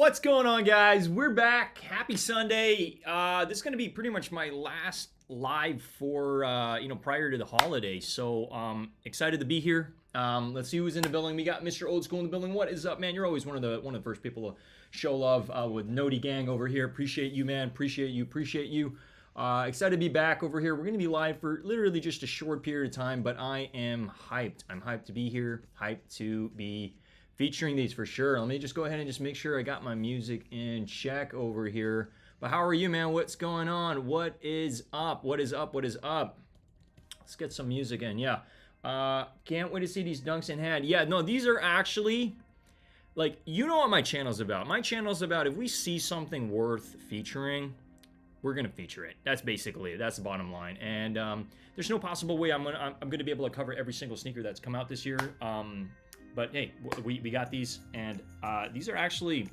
What's going on, guys? We're back. Happy Sunday. This is going to be pretty much my last live for prior to the holiday. So excited to be here. Let's see who's in the building. We got Mr. Old School in the building. What is up, man? You're always one of the first people to show love with Noti Gang over here. Appreciate you, man. Appreciate you. Excited to be back over here. We're going to be live for literally just a short period of time, but I am hyped. I'm hyped to be here. Hyped to be featuring these for sure. Let me just go ahead and just make sure I got my music in check over here. But how are you, man? What's going on? What is up? What is up? Let's get some music in. Yeah. Can't wait to see these dunks in hand. Yeah, no, these are actually, like, you know what my channel's about. My channel's about if we see something worth featuring, we're gonna feature it. That's basically it. That's the bottom line. And there's no possible way I'm gonna be able to cover every single sneaker that's come out this year. But hey, we got these, and these are actually,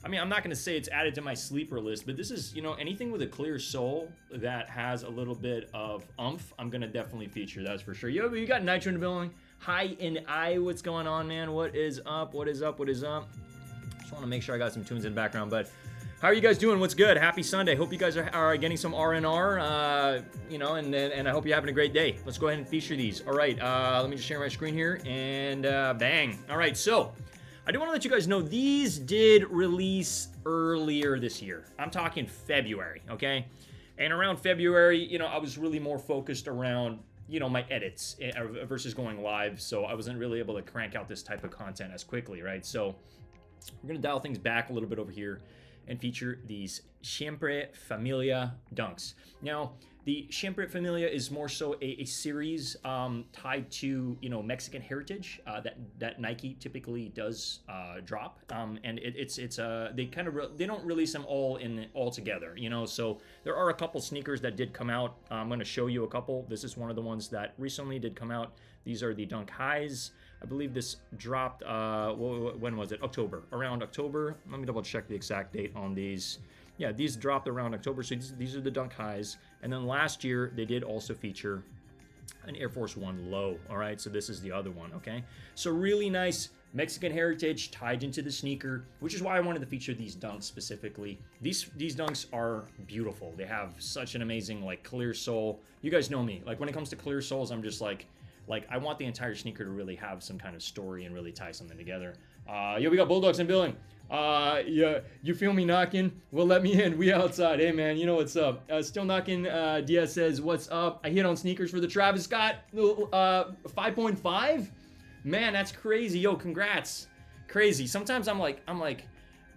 I mean, I'm not going to say it's added to my sleeper list, but this is, anything with a clear sole that has a little bit of oomph, I'm going to definitely feature, that's for sure. Yo, you got Nitro in the building. Hi, and what's going on, man? What is up? Just want to make sure I got some tunes in the background, but how are you guys doing? What's good? Happy Sunday. Hope you guys are getting some R&R, and I hope you're having a great day. Let's go ahead and feature these. All right, let me just share my screen here, and bang. All right, so I do want to let you guys know these did release earlier this year. I'm talking February, okay? And around February, I was really more focused around, my edits versus going live, so I wasn't really able to crank out this type of content as quickly, right? So we're going to dial things back a little bit over here and feature these Siempre Familia dunks. Now, the Siempre Familia is more so a series tied to Mexican heritage that Nike typically does drop, and they don't release them all together, So there are a couple sneakers that did come out. I'm going to show you a couple. This is one of the ones that recently did come out. These are the Dunk Highs. I believe this dropped, when was it? Around October. Let me double check the exact date on these. Yeah, these dropped around October, so these are the Dunk Highs. And then last year, they did also feature an Air Force One Low, all right? So this is the other one, okay? So really nice Mexican heritage tied into the sneaker, which is why I wanted to feature these dunks specifically. These dunks are beautiful. They have such an amazing, clear sole. You guys know me. When it comes to clear soles, I'm just like I want the entire sneaker to really have some kind of story and really tie something together. Yo, we got Bulldogs in building. Yeah, you feel me knocking? Well, let me in. We outside. Hey, man, you know what's up. Still knocking. Diaz says, what's up? I hit on sneakers for the Travis Scott 5.5. Man, that's crazy. Yo, congrats. Crazy. Sometimes I'm like,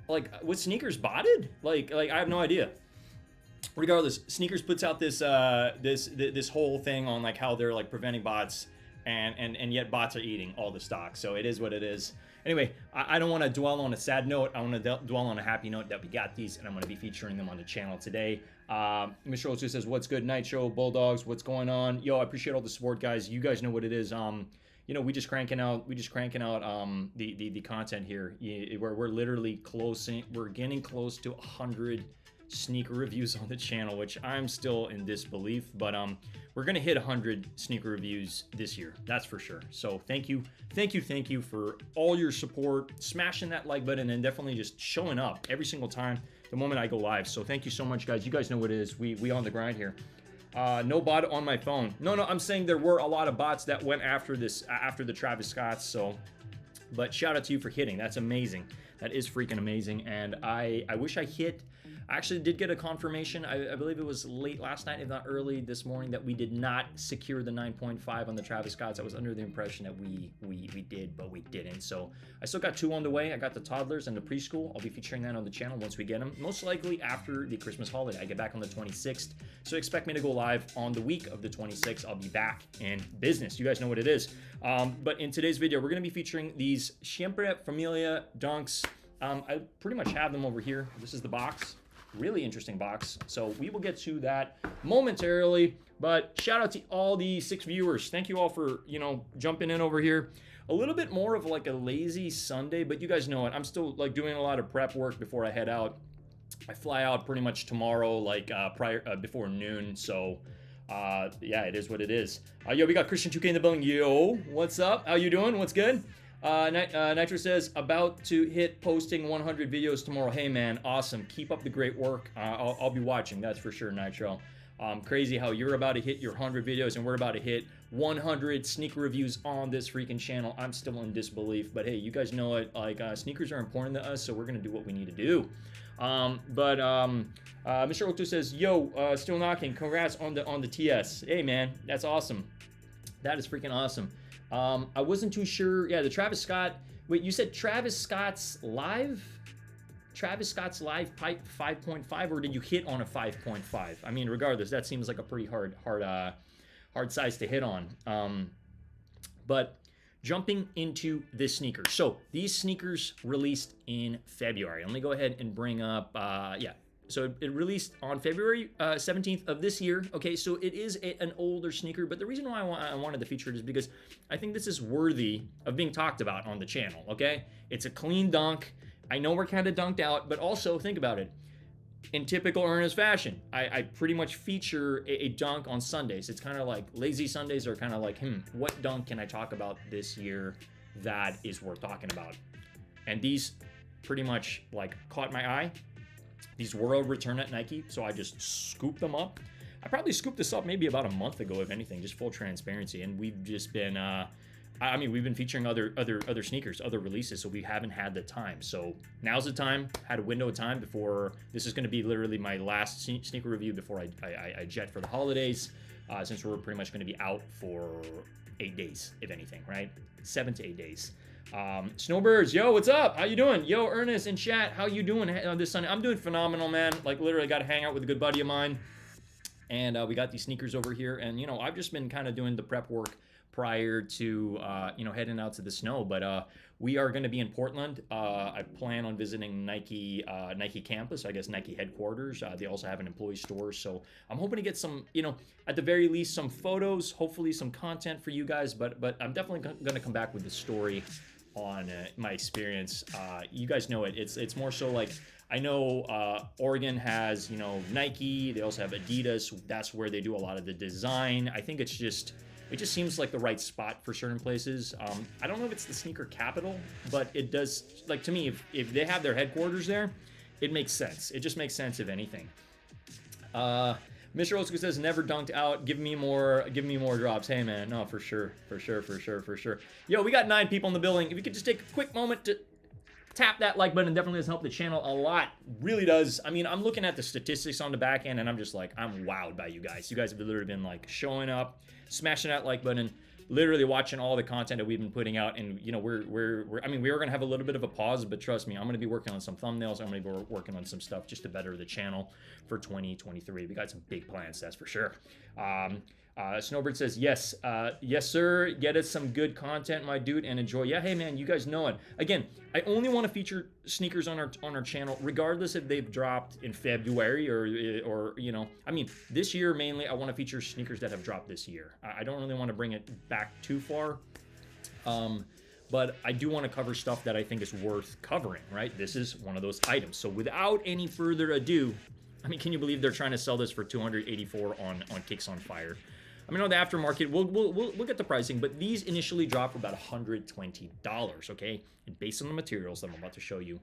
what sneakers botted? Like I have no idea. Regardless, Sneakers puts out this this whole thing on how they're preventing bots, and yet bots are eating all the stock. So it is what it is. Anyway, I don't want to dwell on a sad note. I want to dwell on a happy note that we got these, and I'm going to be featuring them on the channel today. Mr. Ozu says, what's good? Nitro, Bulldogs, what's going on? Yo, I appreciate all the support, guys. You guys know what it is. We just cranking out the content here. We're literally we're getting close to 100 sneaker reviews on the channel, which I'm still in disbelief, but we're gonna hit 100 sneaker reviews this year, that's for sure. So thank you for all your support, smashing that like button, and definitely just showing up every single time the moment I go live. So thank you so much, guys. You guys know what it is. We on the grind here. No bot on my phone. No, I'm saying there were a lot of bots that went after the Travis Scotts. So, but shout out to you for hitting. That's amazing. That is freaking amazing. And I wish I hit. I actually did get a confirmation. I believe it was late last night, if not early this morning, that we did not secure the 9.5 on the Travis Scotts. I was under the impression that we did, but we didn't. So I still got 2 on the way. I got the toddlers and the preschool. I'll be featuring that on the channel once we get them. Most likely after the Christmas holiday. I get back on the 26th. So expect me to go live on the week of the 26th. I'll be back in business. You guys know what it is. But in today's video, we're going to be featuring these Siempre Familia dunks. I pretty much have them over here. This is the box. Really interesting box. So we will get to that momentarily, but shout out to all the 6 viewers. Thank you all for, jumping in over here. A little bit more of a lazy Sunday, but you guys know it. I'm still doing a lot of prep work before I head out. I fly out pretty much tomorrow, before noon. So yeah, it is what it is. Yo, we got Christian 2K in the building. Yo, what's up? How you doing? What's good? Nitro says, about to hit posting 100 videos tomorrow. Hey, man, awesome. Keep up the great work. I'll be watching, that's for sure, Nitro. Crazy how you're about to hit your 100 videos and we're about to hit 100 sneaker reviews on this freaking channel. I'm still in disbelief, but hey, you guys know it. Like, sneakers are important to us, so we're going to do what we need to do. Mr. Octo says, yo, still knocking. Congrats on the TS. Hey, man, that's awesome. That is freaking awesome. I wasn't too sure. Yeah, the Travis Scott. Wait, you said Travis Scott's live? Travis Scott's live pipe 5.5, or did you hit on a 5.5? I mean, regardless, that seems like a pretty hard size to hit on. But jumping into this sneaker. So these sneakers released in February. Let me go ahead and bring up, yeah. So it released on February 17th of this year. Okay, so it is an older sneaker, but the reason why I wanted to feature it is because I think this is worthy of being talked about on the channel, okay? It's a clean dunk. I know we're kind of dunked out, but also think about it. In typical Ernest fashion, I pretty much feature a dunk on Sundays. It's kind of like lazy Sundays are kind of like, what dunk can I talk about this year that is worth talking about? And these pretty much like caught my eye. These were a return at Nike, so I just scooped them up. I probably scooped this up maybe about a month ago, if anything, just full transparency. And we've just been, I mean, we've been featuring other sneakers, other releases, so we haven't had the time. So now's the time. Had a window of time before. This is going to be literally my last sneaker review before I jet for the holidays, since we're pretty much going to be out for 8 days, if anything, right? 7 to 8 days. Snowbirds, yo, what's up? How you doing? Yo, Ernest in chat, how you doing this Sunday? I'm doing phenomenal, man. Like, literally got to hang out with a good buddy of mine. And we got these sneakers over here. And, you know, I've just been kind of doing the prep work prior to, you know, heading out to the snow. But we are going to be in Portland. I plan on visiting Nike campus, I guess Nike headquarters. They also have an employee store. So I'm hoping to get some, you know, at the very least, some photos, hopefully some content for you guys. But I'm definitely going to come back with the story on my experience. You guys know it. It's more so like, I know Oregon has, you know, Nike. They also have Adidas. That's where they do a lot of the design. I think it just seems like the right spot for certain places. I don't know if it's the sneaker capital, but it does, like, to me, if they have their headquarters there, it makes sense. It just makes sense, if anything. Mr. Old says, never dunked out. Give me more drops. Hey, man. No, for sure. Yo, we got 9 people in the building. If you could just take a quick moment to tap that like button, definitely does help the channel a lot. Really does. I mean, I'm looking at the statistics on the back end, and I'm just like, I'm wowed by you guys. You guys have literally been, like, showing up, smashing that like button, literally watching all the content that we've been putting out. And, you know, I mean, we are going to have a little bit of a pause, but trust me, I'm going to be working on some thumbnails. I'm going to be working on some stuff just to better the channel for 2023. We got some big plans, that's for sure. Snowbird says, yes, sir. Get us some good content, my dude, and enjoy. Yeah, hey, man, you guys know it. Again, I only want to feature sneakers on our channel, regardless if they've dropped in February or you know, I mean, this year mainly, I want to feature sneakers that have dropped this year. I don't really want to bring it back too far. But I do want to cover stuff that I think is worth covering, right? This is one of those items. So without any further ado, I mean, can you believe they're trying to sell this for $284 on Kicks on Fire? I mean, on the aftermarket, we'll get the pricing, but these initially dropped for about $120, okay? And based on the materials that I'm about to show you,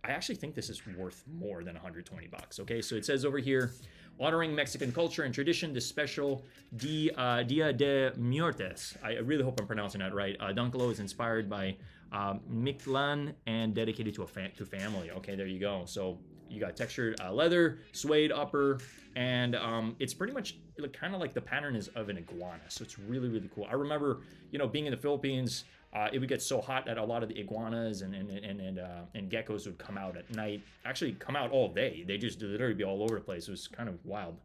I actually think this is worth more than $120, okay? So it says over here, honoring Mexican culture and tradition, the special Dia de Muertes. I really hope I'm pronouncing that right. Dunklo is inspired by Mictlan and dedicated to family. Okay, there you go. So you got textured leather, suede upper, and it's pretty much kind of like the pattern is of an iguana. So it's really, really cool. I remember, you know, being in the Philippines, it would get so hot that a lot of the iguanas and geckos would come out at night. Actually, come out all day. They just literally be all over the place. It was kind of wild.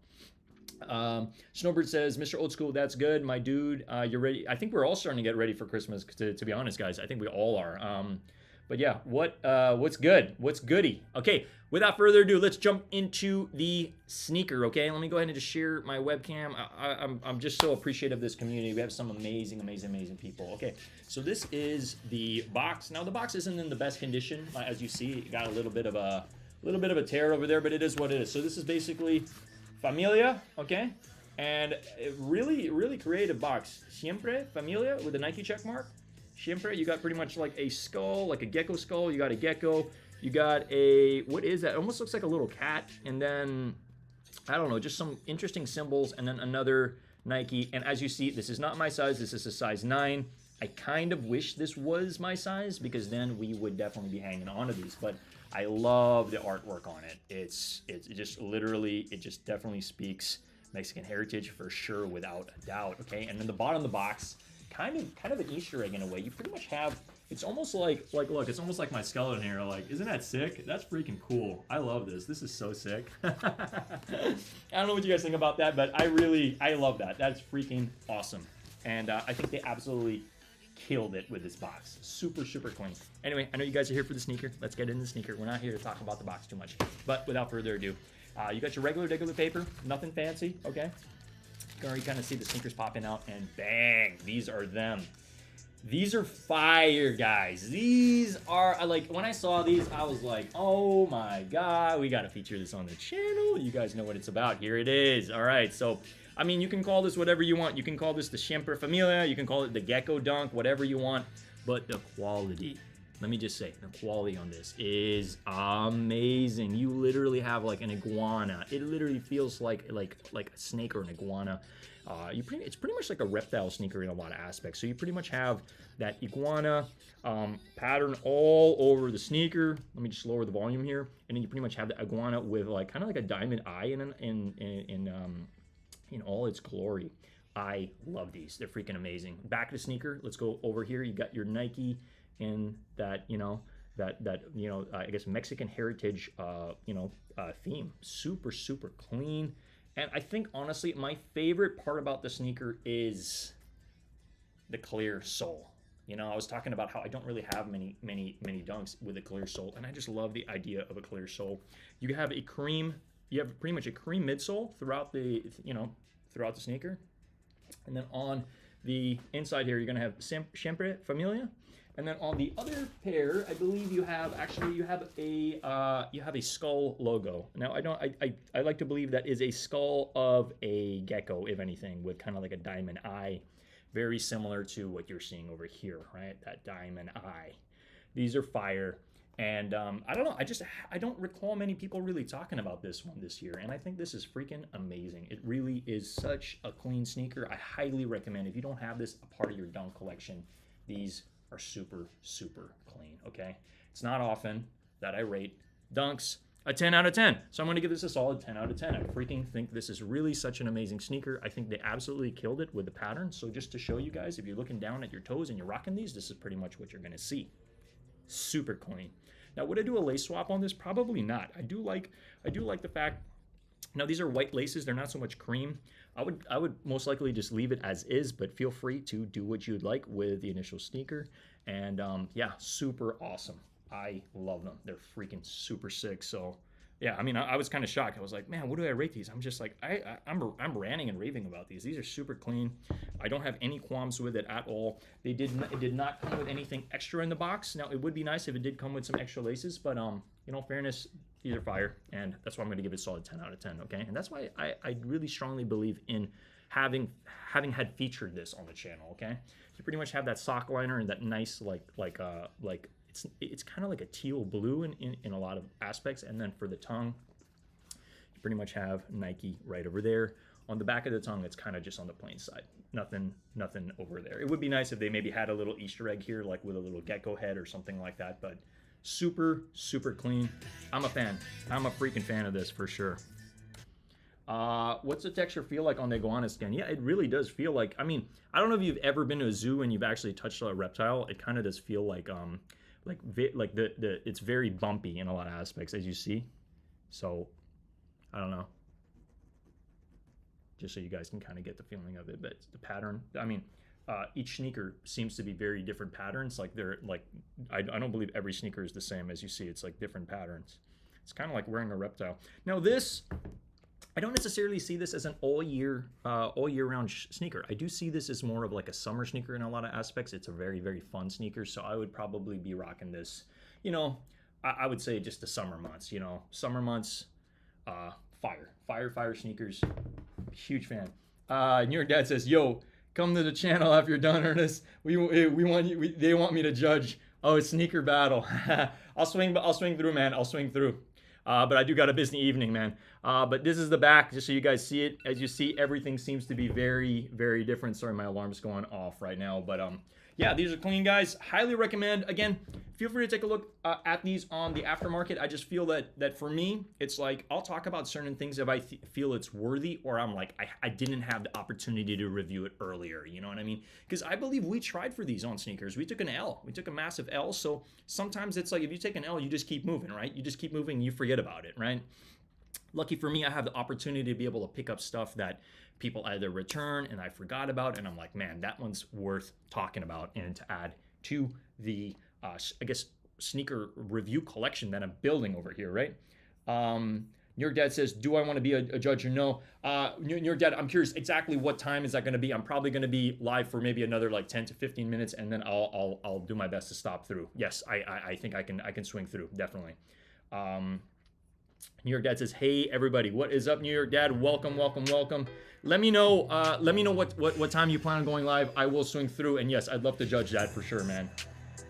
Snowbird says, Mr. Old School, that's good, my dude. You're ready. I think we're all starting to get ready for Christmas. To be honest, guys, I think we all are. But yeah, what's good? What's goody? Okay, without further ado, let's jump into the sneaker, okay? Let me go ahead and just share my webcam. I'm just so appreciative of this community. We have some amazing people. Okay, so this is the box. Now, the box isn't in the best condition. As you see, it got a little bit of a tear over there, but it is what it is. So this is basically Familia, okay? And a really, really creative box. Siempre Familia with a Nike check mark. Siempre, you got pretty much like a skull, like a gecko skull. You got a gecko. You got a, what is that? It almost looks like a little cat. And then, I don't know, just some interesting symbols. And then another Nike. And as you see, this is not my size. This is a size 9. I kind of wish this was my size because then we would definitely be hanging on to these. But I love the artwork on it. It's just literally, it just definitely speaks Mexican heritage for sure, without a doubt. Okay, and then the bottom of the box, kind of an Easter egg in a way. You pretty much have, it's almost like look, it's almost like my skeleton here. Like, isn't that sick? That's freaking cool. I love this. This is so sick. I don't know what you guys think about that, but I love that. That's freaking awesome. And I think they absolutely killed it with this box. Super, super clean. Anyway, I know you guys are here for the sneaker. Let's get in the sneaker. We're not here to talk about the box too much. But without further ado, you got your regular paper. Nothing fancy, okay? You can already kind of see the sneakers popping out, and bang, these are them. These are fire, guys. These are, like, when I saw these, I was like, oh my God, we got to feature this on the channel. You guys know what it's about. Here it is. All right, so I mean, you can call this whatever you want. You can call this the Siempre Familia. You can call it the Gecko Dunk, whatever you want. But the quality, let me just say, the quality on this is amazing. You literally have like an iguana. It literally feels like a snake or an iguana. It's pretty much like a reptile sneaker in a lot of aspects. So you pretty much have that iguana pattern all over the sneaker. Let me just lower the volume here, and then you pretty much have the iguana with like kind of like a diamond eye in all its glory. I love these. They're freaking amazing. Back of the sneaker, let's go over here. You got your Nike in that, I guess Mexican heritage, theme. Super, super clean. And I think, honestly, my favorite part about the sneaker is the clear sole. You know, I was talking about how I don't really have many dunks with a clear sole, and I just love the idea of a clear sole. You have pretty much a cream midsole throughout the sneaker. And then on the inside here, you're going to have Siempre Familia. And then on the other pair, I believe you have a skull logo. Now I like to believe that is a skull of a gecko, if anything, with kind of like a diamond eye, very similar to what you're seeing over here, right? That diamond eye. These are fire. And I don't know, I don't recall many people really talking about this one this year, and I think this is freaking amazing. It really is such a clean sneaker. I highly recommend, if you don't have this a part of your dunk collection, these are super, super clean, okay? It's not often that I rate dunks a 10 out of 10, so I'm going to give this a solid 10 out of 10. I freaking think this is really such an amazing sneaker. I think they absolutely killed it with the pattern. So just to show you guys, if you're looking down at your toes and you're rocking these, this is pretty much what you're going to see. Super clean. Now, would I do a lace swap on this? Probably not. I do like the fact, now these are white laces, they're not so much cream. I would most likely just leave it as is, but feel free to do what you'd like with the initial sneaker. And yeah, super awesome. I love them. They're freaking super sick. So yeah, I mean, I was kind of shocked. I was like, man, what do I rate these? I'm just like, I'm ranting and raving about these. These are super clean. I don't have any qualms with it at all. It did not come with anything extra in the box. Now, it would be nice if it did come with some extra laces, but fairness, these are fire, and that's why I'm going to give it a solid 10 out of 10. Okay, and that's why I really strongly believe in having had featured this on the channel. Okay, you pretty much have that sock liner and that nice it's kind of like a teal blue in a lot of aspects. And then for the tongue, you pretty much have Nike right over there. On the back of the tongue, it's kind of just on the plain side. Nothing over there. It would be nice if they maybe had a little Easter egg here, like with a little gecko head or something like that. But super, super clean. I'm a fan. I'm a freaking fan of this for sure. What's the texture feel like on the iguana skin? Yeah, it really does feel like, I mean, I don't know if you've ever been to a zoo and you've actually touched a reptile. It kind of does feel like it's very bumpy in a lot of aspects, as you see. So I don't know, just so you guys can kind of get the feeling of it. But the pattern, I mean, each sneaker seems to be very different patterns. Like I don't believe every sneaker is the same. As you see, it's like different patterns. It's kind of like wearing a reptile. Now this, I don't necessarily see this as an all year round sneaker. I do see this as more of like a summer sneaker in a lot of aspects. It's a very, very fun sneaker. So I would probably be rocking this, I would say just the summer months, summer months, fire sneakers. Huge fan. New York Dad says, yo, Come to the channel after you're done, Ernest. We want you. They want me to judge. Oh, sneaker battle. I'll swing through, man. I'll swing through. But I do got a busy evening, man. But this is the back, just so you guys see it. As you see, everything seems to be very, very different. Sorry, my alarm's going off right now. But yeah, these are clean, guys. Highly recommend. Again, feel free to take a look at these on the aftermarket. I just feel that for me, it's like I'll talk about certain things if I feel it's worthy, or I'm like, I didn't have the opportunity to review it earlier. You know what I mean? Because I believe we tried for these on sneakers. We took an L. We took a massive L. So sometimes it's like if you take an L, you just keep moving, right? You just keep moving, you forget about it, right? Lucky for me, I have the opportunity to be able to pick up stuff that people either return and I forgot about, and I'm like, man, that one's worth talking about and to add to the, I guess, sneaker review collection that I'm building over here, right? New York Dad says, do I want to be a judge or no? New York Dad, I'm curious exactly what time is that going to be. I'm probably going to be live for maybe another like 10 to 15 minutes, and then I'll do my best to stop through. Yes, I think I can swing through, definitely. New York Dad says, hey everybody, what is up, New York Dad? Welcome. Let me know what time you plan on going live. I will swing through, and yes, I'd love to judge that for sure, man.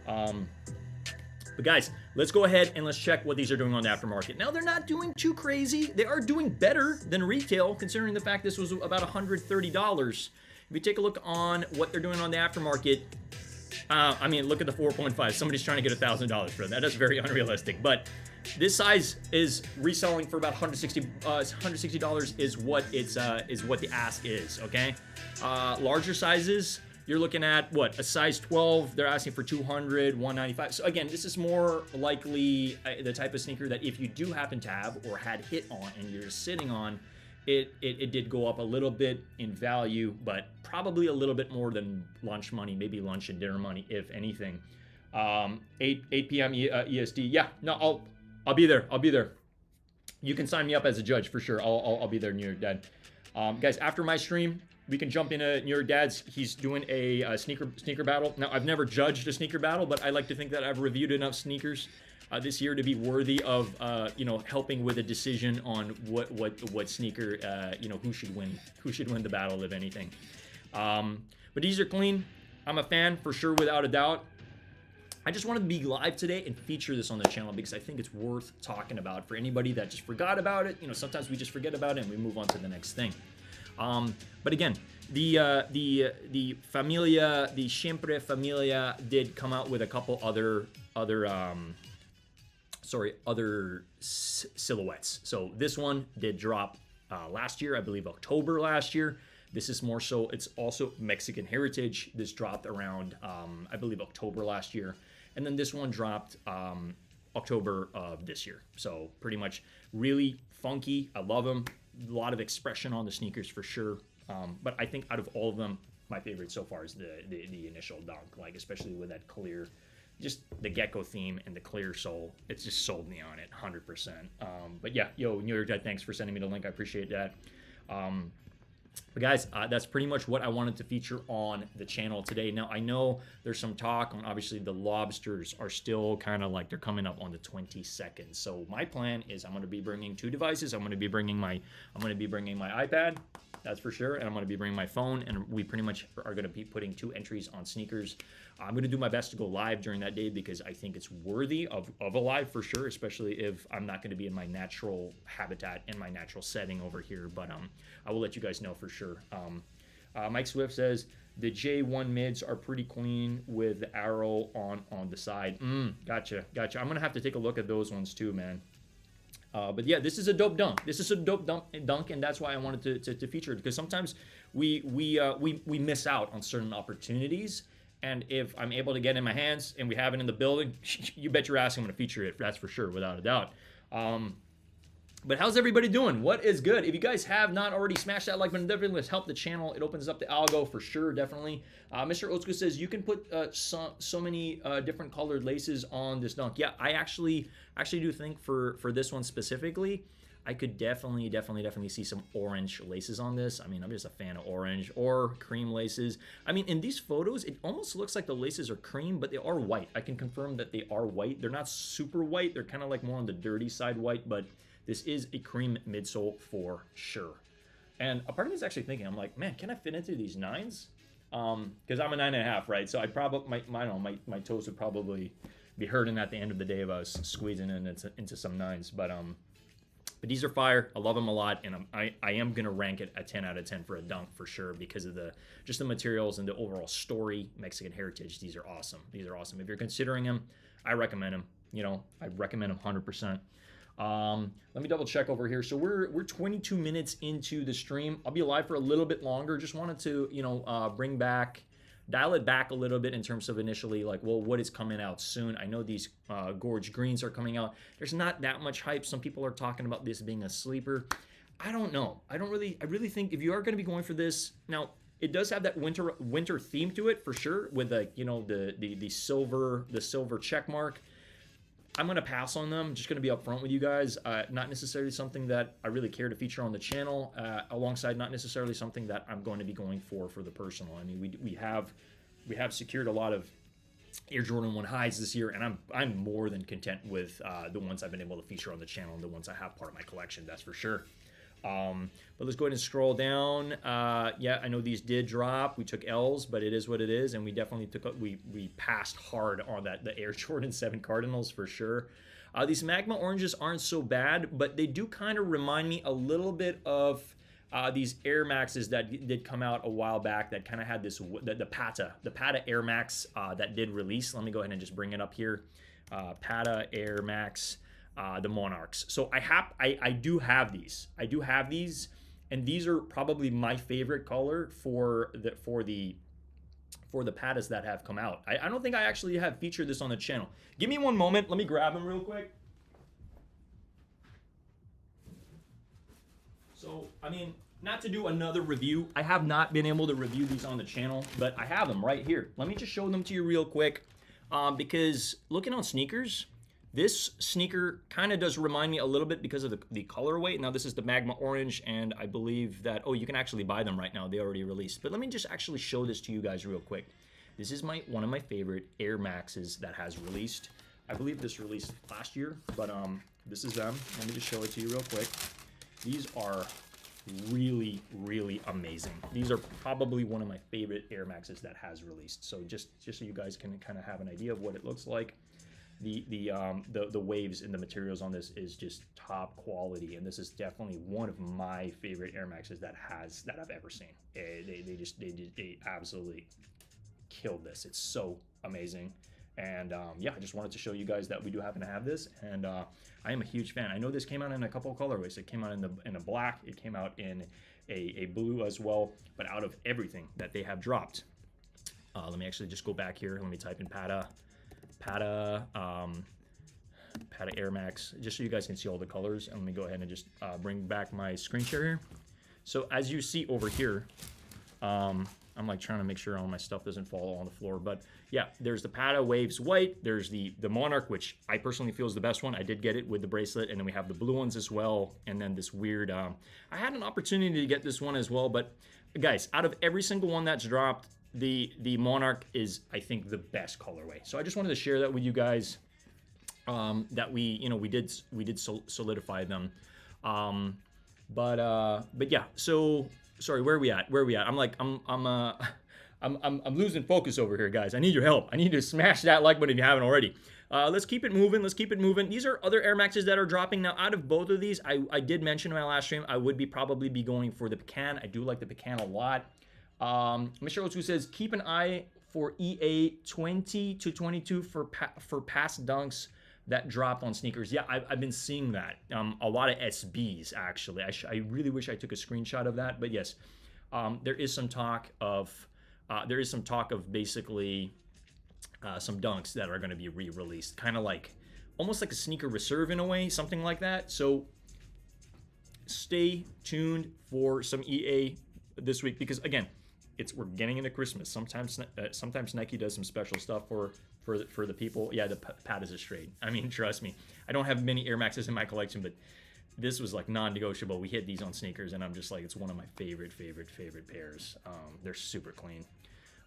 But guys, let's go ahead and let's check what these are doing on the aftermarket. Now, they're not doing too crazy. They are doing better than retail, considering the fact this was about $130. If you take a look on what they're doing on the aftermarket, I mean, look at the 4.5. Somebody's trying to get $1,000 for that. That's very unrealistic. But this size is reselling for about $160 is what the ask is. Okay, larger sizes, you're looking at what, a size 12. They're asking for 200, 195. So again, this is more likely the type of sneaker that if you do happen to have or had hit on and you're just sitting on, it did go up a little bit in value, but probably a little bit more than lunch money, maybe lunch and dinner money, if anything. 8 p.m. EST. Yeah, no, I'll be there. I'll be there. You can sign me up as a judge for sure. I'll be there, New York Dad. Guys, after my stream, we can jump into New York Dad's. He's doing a sneaker battle. Now, I've never judged a sneaker battle, but I like to think that I've reviewed enough sneakers this year to be worthy of helping with a decision on what sneaker who should win the battle, if anything. But these are clean. I'm a fan for sure, without a doubt. I just wanted to be live today and feature this on the channel because I think it's worth talking about for anybody that just forgot about it. Sometimes we just forget about it and we move on to the next thing. But again, the Familia, the Siempre Familia did come out with a couple other silhouettes. So this one did drop last year, I believe October last year. This is more so, it's also Mexican heritage. This dropped around, I believe October last year. And then this one dropped October of this year. So pretty much really funky. I love them. A lot of expression on the sneakers for sure. But I think out of all of them, my favorite so far is the initial dunk, like especially with that clear, just the gecko theme and the clear sole. It's just sold me on it 100%. But yeah, yo, New York Dad, thanks for sending me the link. I appreciate that. But guys, that's pretty much what I wanted to feature on the channel today. Now, I know there's some talk on, obviously, the lobsters are still kind of like they're coming up on the 22nd. So my plan is I'm going to be bringing 2 devices. I'm going to be bringing my iPad, that's for sure, and I'm going to be bringing my phone, and we pretty much are going to be putting 2 entries on sneakers. I'm going to do my best to go live during that day because I think it's worthy of a live for sure, especially if I'm not going to be in my natural habitat and my natural setting over here. But I will let you guys know for sure. Mike Swift says the J1 mids are pretty clean with the arrow on the side. Gotcha. I'm going to have to take a look at those ones too, man. But yeah, this is a dope dunk. This is a dope dunk, and that's why I wanted to feature it, because sometimes we miss out on certain opportunities. And if I'm able to get in my hands and we have it in the building, you bet your ass I'm going to feature it. That's for sure, without a doubt. But how's everybody doing? What is good? If you guys have not already smashed that like button, definitely let's help the channel. It opens up the algo for sure, definitely. Mr. Oatsko says you can put so many different colored laces on this dunk. Yeah, I actually do think for this one specifically, I could definitely see some orange laces on this. I mean, I'm just a fan of orange or cream laces. I mean, in these photos, it almost looks like the laces are cream, but they are white. I can confirm that they are white. They're not super white. They're kind of like more on the dirty side white, but this is a cream midsole for sure. And a part of me is actually thinking, I'm like, man, can I fit into these 9s? Because I'm a 9.5, right? So I probably my toes would probably be hurting at the end of the day if I was squeezing into some 9s. But these are fire. I love them a lot, and I am gonna rank it a 10 out of 10 for a dunk for sure because of just the materials and the overall story, Mexican heritage. These are awesome. These are awesome. If you're considering them, I recommend them. You know, I recommend them 100%. Let me double check over here. So we're 22 minutes into the stream. I'll be live for a little bit longer. Just wanted to, you know, dial it back a little bit in terms of initially like, well, what is coming out soon? I know these Gorge Greens are coming out. There's not that much hype. Some people are talking about this being a sleeper. I don't know. I really think if you are going to be going for this, now it does have that winter theme to it for sure with the, you know, the silver check mark. I'm going to pass on them. Just going to be upfront with you guys. Not necessarily something that I really care to feature on the channel, alongside not necessarily something that I'm going to be going for the personal. I mean, we have secured a lot of Air Jordan 1 highs this year, and I'm more than content with the ones I've been able to feature on the channel and the ones I have part of my collection, that's for sure. But let's go ahead and scroll down. Yeah, I know these did drop. We took L's, but it is what it is, and we definitely we passed hard on the Air Jordan 7 Cardinals for sure. These Magma Oranges aren't so bad, but they do kind of remind me a little bit of these Air Maxes that did come out a while back that kind of had this the Pata Air Max that did release. Let me go ahead and just bring it up here. Pata Air Max. The Monarchs. So I do have these. I do have these, and these are probably my favorite color for the Patas that have come out. I don't think I actually have featured this on the channel. Give me one moment. Let me grab them real quick. So, I mean, not to do another review. I have not been able to review these on the channel, but I have them right here. Let me just show them to you real quick, because looking on sneakers, this sneaker kind of does remind me a little bit because of the colorway. Now, this is the Magma Orange, and I believe that, oh, you can actually buy them right now. They already released. But let me just actually show this to you guys real quick. This is one of my favorite Air Maxes that has released. I believe this released last year, but this is them. Let me just show it to you real quick. These are really, really amazing. These are probably one of my favorite Air Maxes that has released. So just so you guys can kind of have an idea of what it looks like. The waves and the materials on this is just top quality, and this is definitely one of my favorite Air Maxes that I've ever seen. They absolutely killed this. It's so amazing, and yeah, I just wanted to show you guys that we do happen to have this, and I am a huge fan. I know this came out in a couple of colorways. It came out in a black. It came out in a blue as well. But out of everything that they have dropped, let me actually just go back here. Let me type in Pata Air Max, just so you guys can see all the colors. And let me go ahead and just bring back my screen share here. So as you see over here, I'm like trying to make sure all my stuff doesn't fall on the floor. But yeah, there's the Pata Waves White. There's the Monarch, which I personally feel is the best one. I did get it with the bracelet. And then we have the blue ones as well. And then this weird, I had an opportunity to get this one as well. But guys, out of every single one that's dropped, the Monarch is, I think, the best colorway. So I just wanted to share that with you guys, that we did solidify them. But yeah, so sorry, where are we at? I'm losing focus over here, guys. I need your help. I need to smash that like button if you haven't already. Let's keep it moving. These are other Air Maxes that are dropping. Now, out of both of these, I did mention in my last stream, I would probably be going for the Pecan. I do like the Pecan a lot. Mr. Otu says, keep an eye for EA 20 to 22 for past dunks that dropped on sneakers. Yeah, I've been seeing that. A lot of SBs, actually. I really wish I took a screenshot of that. But yes, there is some talk of basically some dunks that are going to be re-released. Kind of like, almost like a sneaker reserve in a way, something like that. So stay tuned for some EA this week, because again, we're getting into Christmas. Sometimes Nike does some special stuff for the people. Yeah, the Patas is straight. I mean, trust me. I don't have many Air Maxes in my collection, but this was like non-negotiable. We hit these on sneakers, and I'm just like, it's one of my favorite pairs. They're super clean.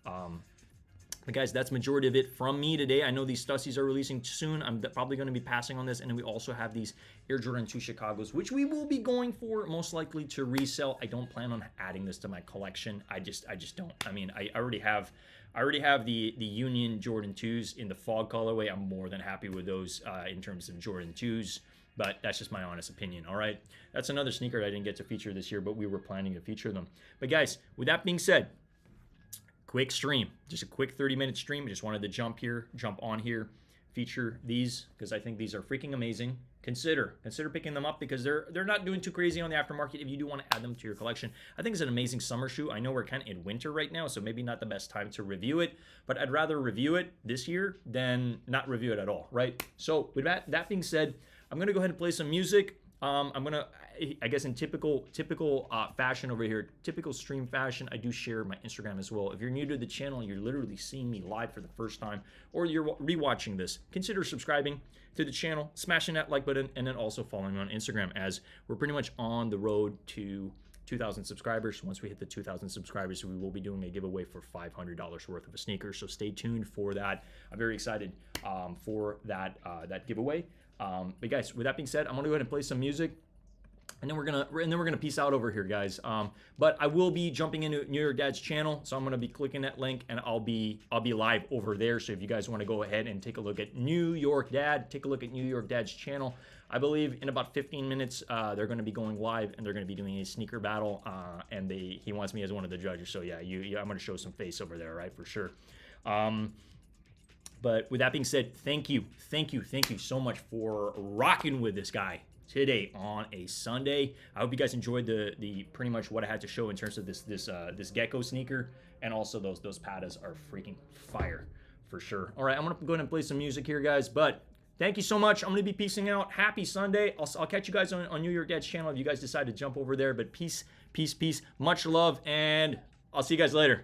But But guys, that's majority of it from me today. I know these Stussies are releasing soon. I'm probably going to be passing on this. And then we also have these Air Jordan 2 Chicagos, which we will be going for most likely to resell. I don't plan on adding this to my collection. I just don't. I mean, I already have the Union Jordan 2s in the fog colorway. I'm more than happy with those in terms of Jordan 2s. But that's just my honest opinion, all right? That's another sneaker I didn't get to feature this year, but we were planning to feature them. But guys, with that being said, quick stream, just a quick 30-minute stream. I just wanted to jump on here, feature these because I think these are freaking amazing. Consider picking them up because they're not doing too crazy on the aftermarket if you do want to add them to your collection. I think it's an amazing summer shoe. I know we're kind of in winter right now, so maybe not the best time to review it, but I'd rather review it this year than not review it at all, right? So with that being said, I'm gonna go ahead and play some music. I'm gonna, I guess in typical fashion over here, typical stream fashion, I do share my Instagram as well. If you're new to the channel, you're literally seeing me live for the first time, or you're rewatching this, consider subscribing to the channel, smashing that like button, and then also following me on Instagram, as we're pretty much on the road to 2,000 subscribers. Once we hit the 2,000 subscribers, we will be doing a giveaway for $500 worth of a sneaker. So stay tuned for that. I'm very excited for that giveaway. But guys, with that being said, I'm gonna go ahead and play some music, and then we're gonna peace out over here, guys. But I will be jumping into New York Dad's channel, so I'm gonna be clicking that link, and I'll be live over there. So if you guys want to go ahead and take a look at New York Dad, take a look at New York Dad's channel. I believe in about 15 minutes they're going to be going live, and they're going to be doing a sneaker battle, and he wants me as one of the judges. So yeah, I'm going to show some face over there, right, for sure. But with that being said, thank you so much for rocking with this guy today on a Sunday. I hope you guys enjoyed the pretty much what I had to show in terms of this Gecko sneaker, and also those Patas are freaking fire for sure. All right, I'm gonna go ahead and play some music here, guys. But thank you so much. I'm gonna be peacing out. Happy Sunday. I'll catch you guys on New York Dad's channel if you guys decide to jump over there. But peace, much love, and I'll see you guys later.